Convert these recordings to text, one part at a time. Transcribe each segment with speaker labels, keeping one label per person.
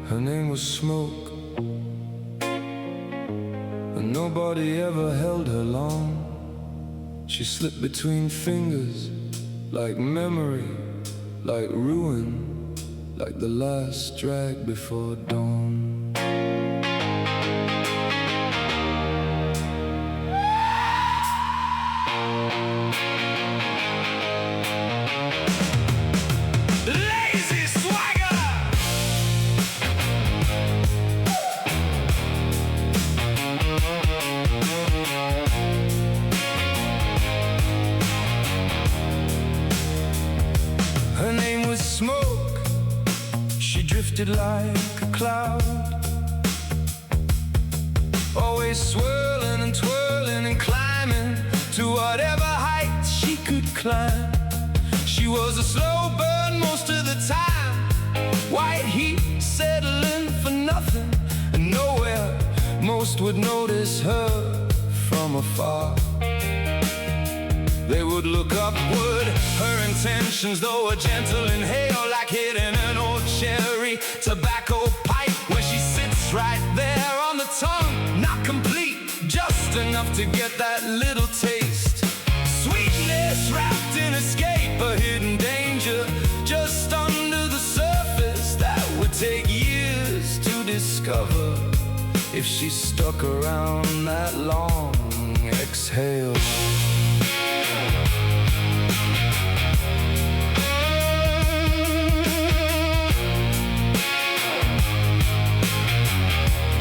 Speaker 1: Her name was Smoke, and nobody ever held her long. She slipped between fingers like memory, like ruin, like the last drag before dawn. Her name was Smoke. She drifted like a cloud, always swirling and twirling and climbing to whatever height she could climb. She was a slow burn most of the time, white heat settling for nothing and nowhere. Most would notice her from afar. They would look upward. Her intentions, though, were gentle and hail, like hitting an old cherry tobacco pipe, where she sits right there on the tongue, not complete, just enough to get that little taste. Sweetness wrapped in escape, a hidden danger just under the surface that would take years to discover if she stuck around that long exhale.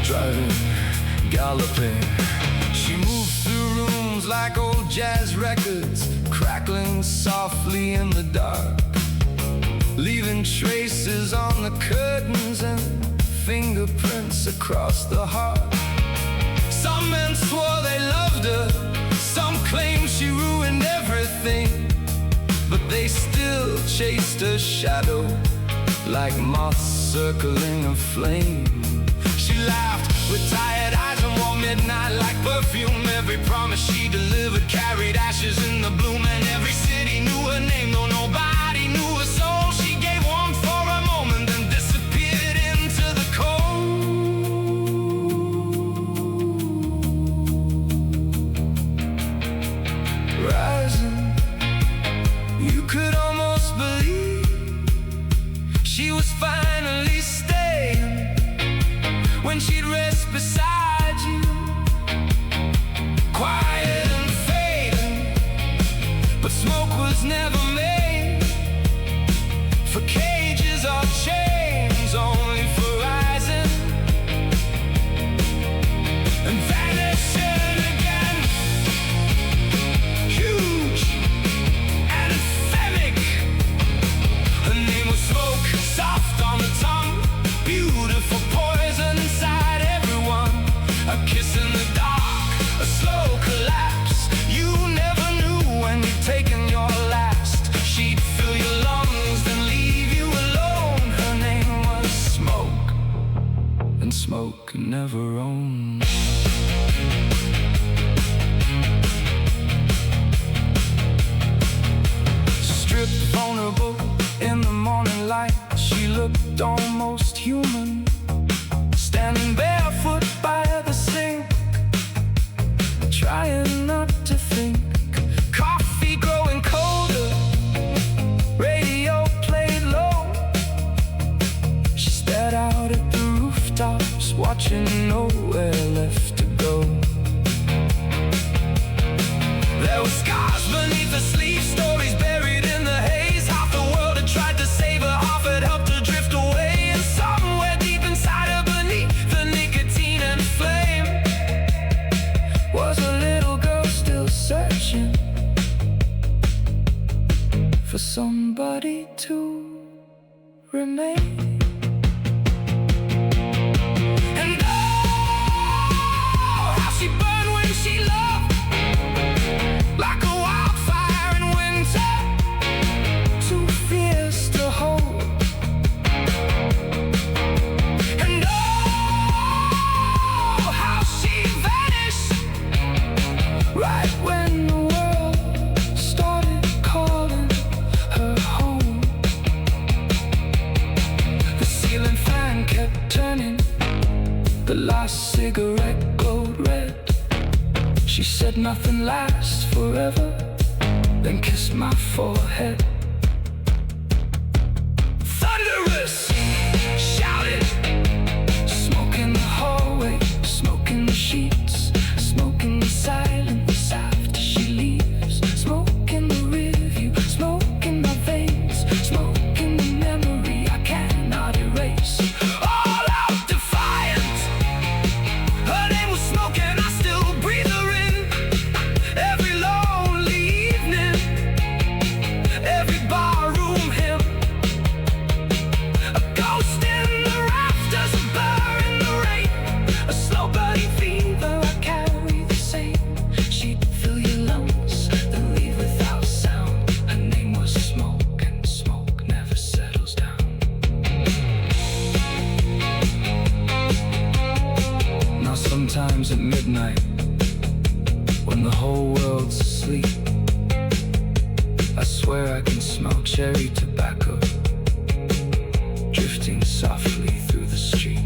Speaker 1: Driving, galloping, she moved through rooms like old jazz records, crackling softly in the dark, leaving traces on the curtains and fingerprints across the heart. Some men swore they loved her, some claimed she ruined everything, but they still chased her shadow like moths circling a flame. She laughed with tired eyes and wore midnight like perfume. Every promise she delivered carried ashes in the bloom, and every city knew her name, though nobody knew her soul. She gave warmth for a moment, then disappeared into the cold. Rising, you could almost believe she was finally staying when she'd rest beside you, quiet and fading. But Smoke was never made for cages or chains, only for rising and vanishing again. Huge and anthemic. Her name was Smoke, soft on the tongue, beautiful poison inside everyone. A kiss in the dark, a slow collapse. You never knew when you'd taken your last. She'd fill your lungs, then leave you alone. Her name was Smoke, and Smoke never owned. Stripped, vulnerable in the morning light, she looked almost human, standing barefoot by the sink, trying not to think. Coffee growing colder, radio played low. She stared out at the rooftops, watching nowhere left to go. There were scars beneath the sleeve, stories buried in the haze. Half the world had tried to save her, half had helped her drift away. And somewhere deep inside her, beneath the nicotine and flame, was a little girl still searching for somebody to remain. And oh, how she burned when she loved, like a wildfire in winter, too fierce to hold. And oh, how she vanished right when the world started calling. cigarette glowed red. She said nothing lasts forever, then kissed my forehead. Thunderous, shouted, smoke in the hallway, smoke in the sheets, smoke in the silence after she leaves, smoke in the rearview, smoke in my veins, smoke in the memory I cannot erase. All out defiant, her name was Smoke and I still breathe her in. Every lonely evening, every barroom hymn, a ghost in the rafters, a blur in the rain, a slow burning fever I carry the same. She'd fill your lungs, then leave without sound. Her name was Smoke, and smoke never settles down. Now sometimes at midnight, when the whole world's asleep, I swear I can smell cherry tobacco drifting softly through the street.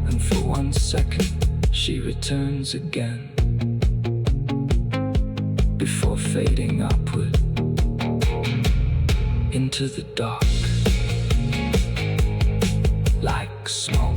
Speaker 1: And for 1 second she returns again, before fading upward into the dark like smoke.